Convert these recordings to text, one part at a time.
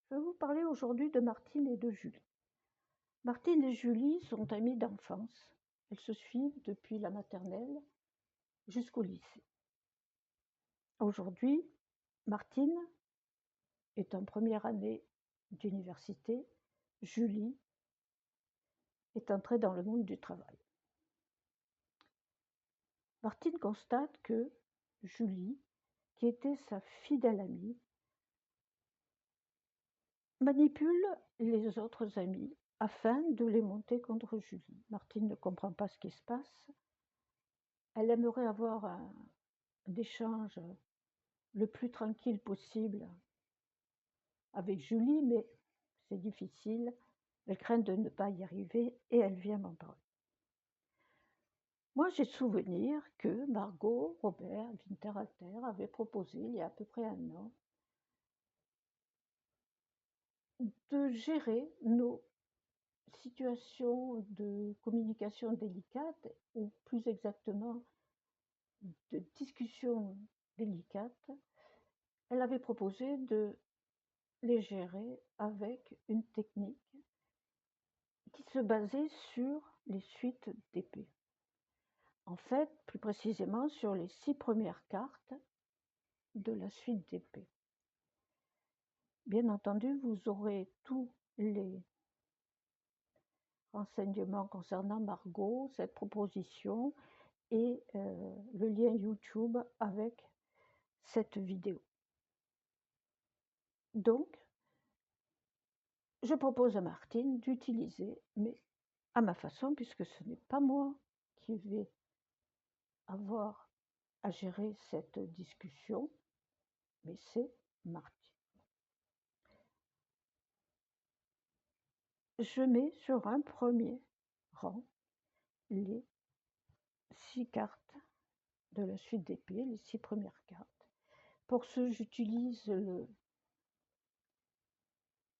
Je vais vous parler aujourd'hui de Martine et de Julie. Martine et Julie sont amies d'enfance. Elles se suivent depuis la maternelle jusqu'au lycée. Aujourd'hui, Martine est en première année d'université. Julie est entrée dans le monde du travail. Martine constate que Julie, qui était sa fidèle amie, manipule les autres amis afin de les monter contre Julie. Martine ne comprend pas ce qui se passe. Elle aimerait avoir un échange le plus tranquille possible avec Julie, mais c'est difficile. Elle craint de ne pas y arriver et elle vient m'en parler. Moi, j'ai souvenir que Margot Robert Winterhalter avait proposé, il y a à peu près 1 an, de gérer nos situations de communication délicates, ou plus exactement de discussions délicates. Elle avait proposé de les gérer avec une technique qui se basait sur les suites d'épées. En fait, plus précisément sur les 6 premières cartes de la suite d'épées. Bien entendu, vous aurez tous les renseignements concernant Margot, cette proposition et le lien YouTube avec cette vidéo. Donc, je propose à Martine d'utiliser, mais à ma façon, puisque ce n'est pas moi qui vais avoir à gérer cette discussion, mais c'est Martine. Je mets sur un premier rang les 6 cartes de la suite d'épées, les 6 premières cartes. Pour ce, j'utilise le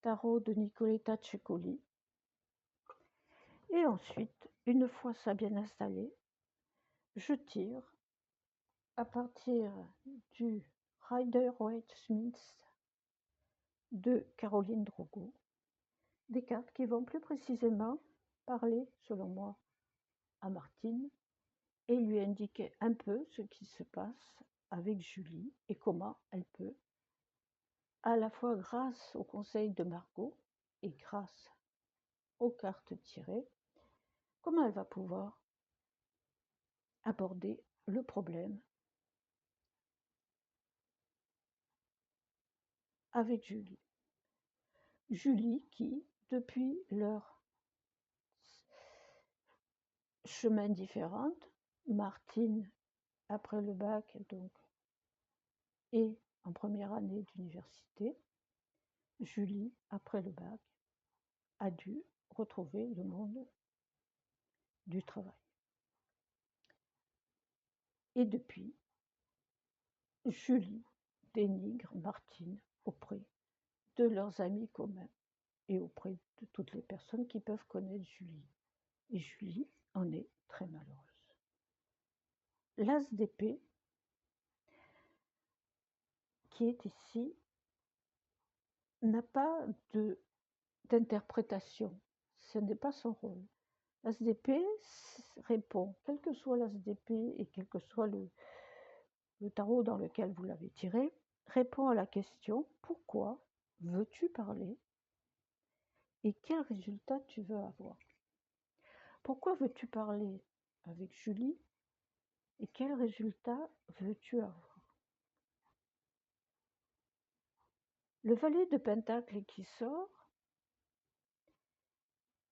tarot de Nicoletta Cecoli. Et ensuite, une fois ça bien installé, je tire à partir du Rider-Waite-Smith de Caroline Drogo, des cartes qui vont plus précisément parler, selon moi, à Martine et lui indiquer un peu ce qui se passe avec Julie et comment elle peut, à la fois grâce au conseil de Margot et grâce aux cartes tirées, comment elle va pouvoir aborder le problème avec Julie. Julie qui, depuis leur chemin différent, Martine après le bac donc et en première année d'université, Julie après le bac a dû retrouver le monde du travail. Et depuis, Julie dénigre Martine auprès de leurs amis communs et auprès de toutes les personnes qui peuvent connaître Julie. Et Julie en est très malheureuse. L'as d'épée, qui est ici, n'a pas d'interprétation. Ce n'est pas son rôle. L'as d'épée répond, quel que soit l'as d'épée et quel que soit le tarot dans lequel vous l'avez tiré, répond à la question « Pourquoi veux-tu parler et quel résultat tu veux avoir ?» Pourquoi veux-tu parler avec Julie et quel résultat veux-tu avoir? Le valet de Pentacle qui sort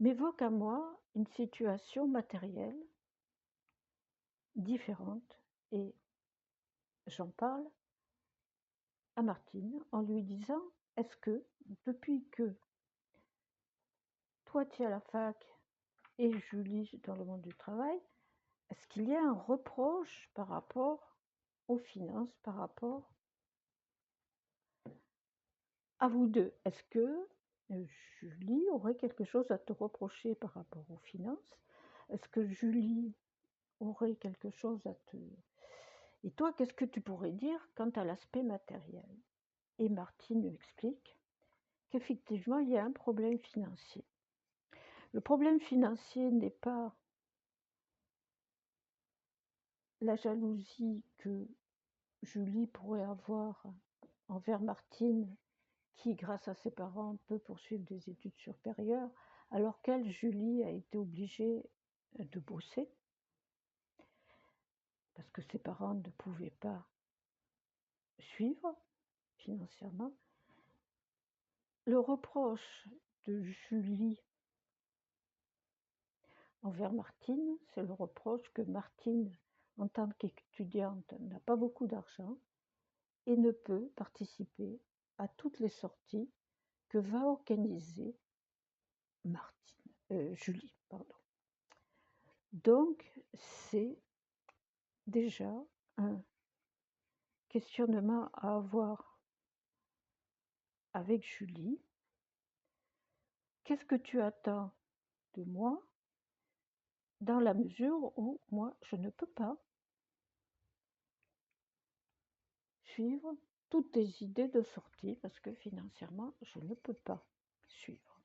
m'évoque à moi une situation matérielle différente et j'en parle à Martine en lui disant « Est-ce que depuis que toi tu es à la fac et Julie dans le monde du travail, est-ce qu'il y a un reproche par rapport aux finances, par rapport à vous deux? Est-ce que Julie aurait quelque chose à te reprocher par rapport aux finances? Est-ce que Julie aurait quelque chose à te... Et toi, qu'est-ce que tu pourrais dire quant à l'aspect matériel? » Et Martine explique qu'effectivement, il y a un problème financier. Le problème financier n'est pas la jalousie que Julie pourrait avoir envers Martine, qui, grâce à ses parents, peut poursuivre des études supérieures, alors qu'elle, Julie, a été obligée de bosser, parce que ses parents ne pouvaient pas suivre financièrement. Le reproche de Julie envers Martine, c'est le reproche que Martine, en tant qu'étudiante, n'a pas beaucoup d'argent et ne peut participer à toutes les sorties que va organiser Julie. Pardon. Donc, c'est déjà un questionnement à avoir avec Julie. Qu'est-ce que tu attends de moi dans la mesure où moi, je ne peux pas suivre toutes tes idées de sortie parce que financièrement, je ne peux pas suivre.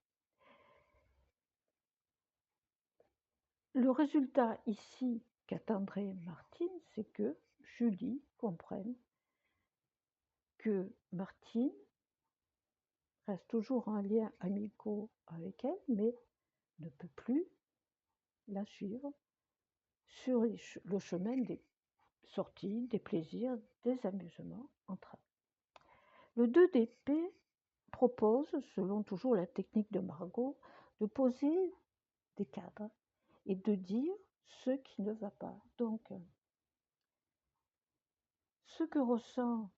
Le résultat ici qu'attendrait Martine, c'est que Julie comprenne que Martine reste toujours en lien amical avec elle, mais ne peut plus la suivre sur le chemin des sorties, des plaisirs, des amusements entre elles. Le 2 d'épée propose, selon toujours la technique de Margot, de poser des cadres et de dire ce qui ne va pas. Donc, ce que ressent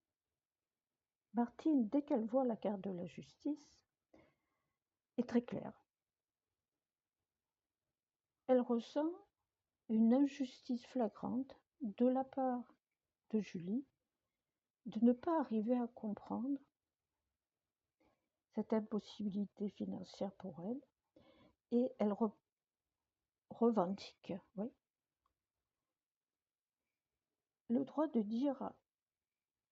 Martine dès qu'elle voit la carte de la justice est très clair. Elle ressent une injustice flagrante de la part de Julie de ne pas arriver à comprendre cette impossibilité financière pour elle et elle revendique le droit de dire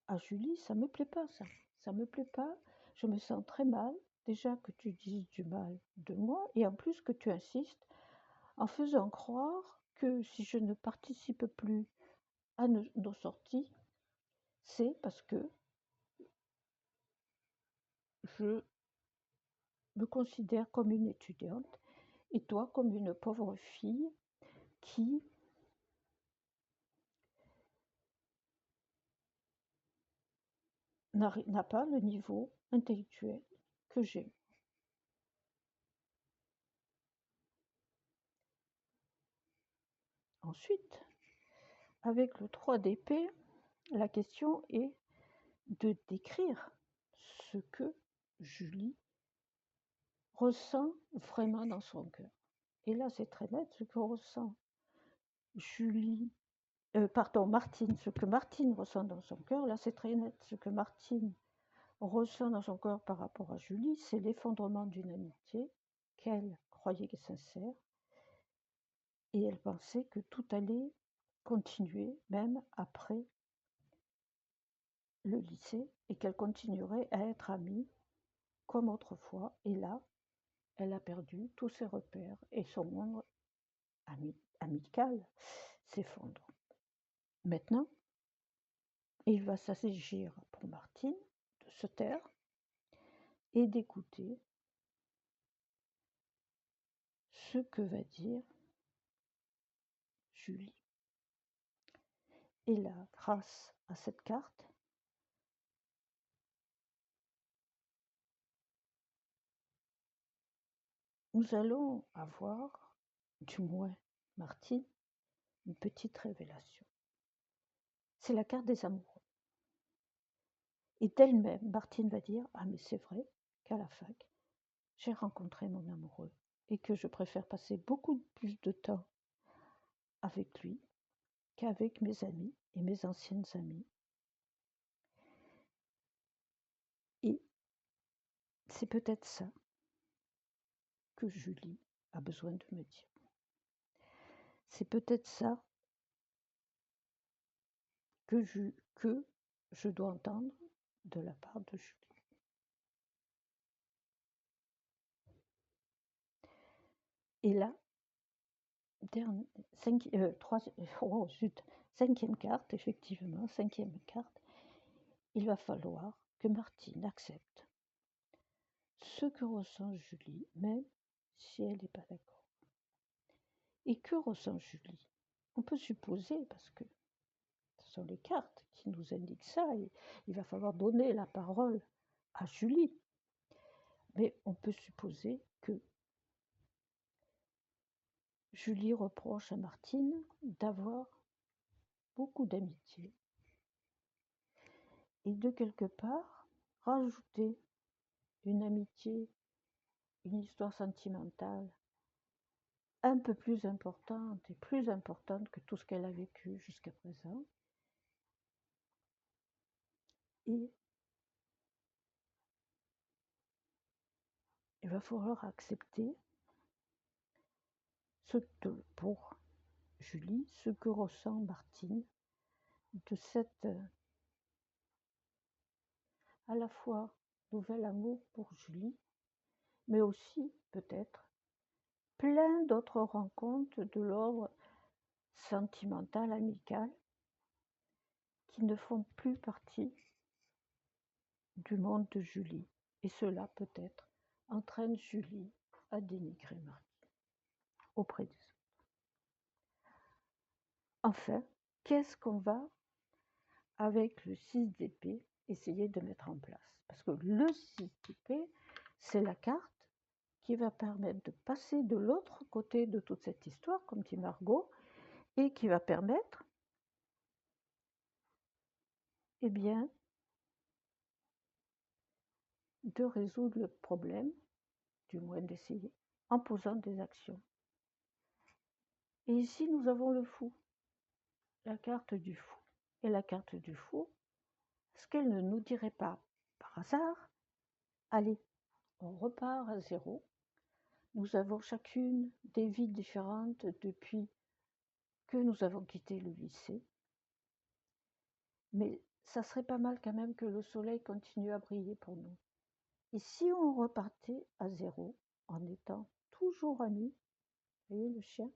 à Julie, ça me plaît pas ça me plaît pas, je me sens très mal, déjà que tu dises du mal de moi et en plus que tu insistes en faisant croire que si je ne participe plus à nos sorties, c'est parce que je me considère comme une étudiante et toi comme une pauvre fille qui n'a pas le niveau intellectuel que j'ai. Ensuite, avec le 3 d'épée, la question est de décrire ce que Julie ressent vraiment dans son cœur. Et là, c'est très net, ce que ressent Martine, ce que Martine ressent dans son cœur, là, c'est très net. Ce que Martine ressent dans son cœur par rapport à Julie, c'est l'effondrement d'une amitié qu'elle croyait sincère. Et elle pensait que tout allait continuer, même après le lycée, et qu'elle continuerait à être amie comme autrefois. Et là, elle a perdu tous ses repères et son monde amical s'effondre. Maintenant, il va s'agir pour Martine de se taire et d'écouter ce que va dire Julie. Et là, grâce à cette carte, nous allons avoir, du moins Martine, une petite révélation. C'est la carte des amoureux. Et d'elle-même, Martine va dire, ah mais c'est vrai qu'à la fac, j'ai rencontré mon amoureux et que je préfère passer beaucoup plus de temps avec lui qu'avec mes amis et mes anciennes amies. Et c'est peut-être ça que Julie a besoin de me dire. C'est peut-être ça que je dois entendre de la part de Julie. Et là, cinquième carte, effectivement, cinquième carte, il va falloir que Martine accepte ce que ressent Julie, même si elle n'est pas d'accord. Et que ressent Julie? On peut supposer, parce que ce sont les cartes qui nous indiquent ça, et il va falloir donner la parole à Julie. Mais on peut supposer que Julie reproche à Martine d'avoir beaucoup d'amitié et de quelque part rajouter une amitié, une histoire sentimentale un peu plus importante et plus importante que tout ce qu'elle a vécu jusqu'à présent. Et il va falloir accepter pour Julie, ce que ressent Martine de cette à la fois nouvel amour pour Julie, mais aussi peut-être plein d'autres rencontres de l'ordre sentimental, amical, qui ne font plus partie du monde de Julie. Et cela peut-être entraîne Julie à dénigrer Martine auprès des autres. Enfin, qu'est-ce qu'on va, avec le 6 d'épée, essayer de mettre en place? Parce que le 6 d'épée, c'est la carte qui va permettre de passer de l'autre côté de toute cette histoire, comme dit Margot, et qui va permettre, eh bien, de résoudre le problème, du moins d'essayer, en posant des actions. Et ici, nous avons le fou, la carte du fou. Et la carte du fou, est-ce qu'elle ne nous dirait pas, par hasard, allez, on repart à zéro. Nous avons chacune des vies différentes depuis que nous avons quitté le lycée. Mais ça serait pas mal quand même que le soleil continue à briller pour nous. Et si on repartait à zéro, en étant toujours amis, vous voyez le chien,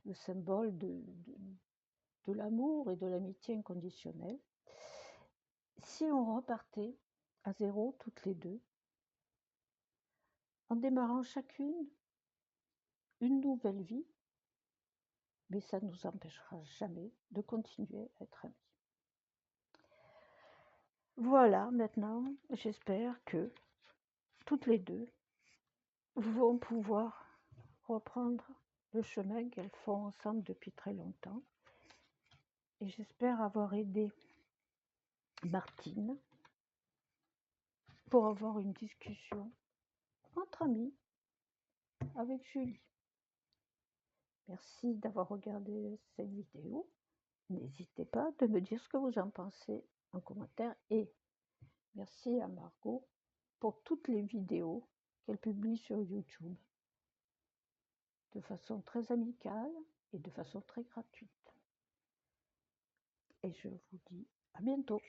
le symbole de l'amour et de l'amitié inconditionnelle, si on repartait à zéro toutes les deux, en démarrant chacune une nouvelle vie, mais ça ne nous empêchera jamais de continuer à être amis. Voilà, maintenant, j'espère que toutes les deux vont pouvoir reprendre le chemin qu'elles font ensemble depuis très longtemps. Et j'espère avoir aidé Martine pour avoir une discussion entre amis avec Julie. Merci d'avoir regardé cette vidéo. N'hésitez pas de me dire ce que vous en pensez en commentaire. Et merci à Margot pour toutes les vidéos qu'elle publie sur YouTube de façon très amicale et de façon très gratuite. Et je vous dis à bientôt.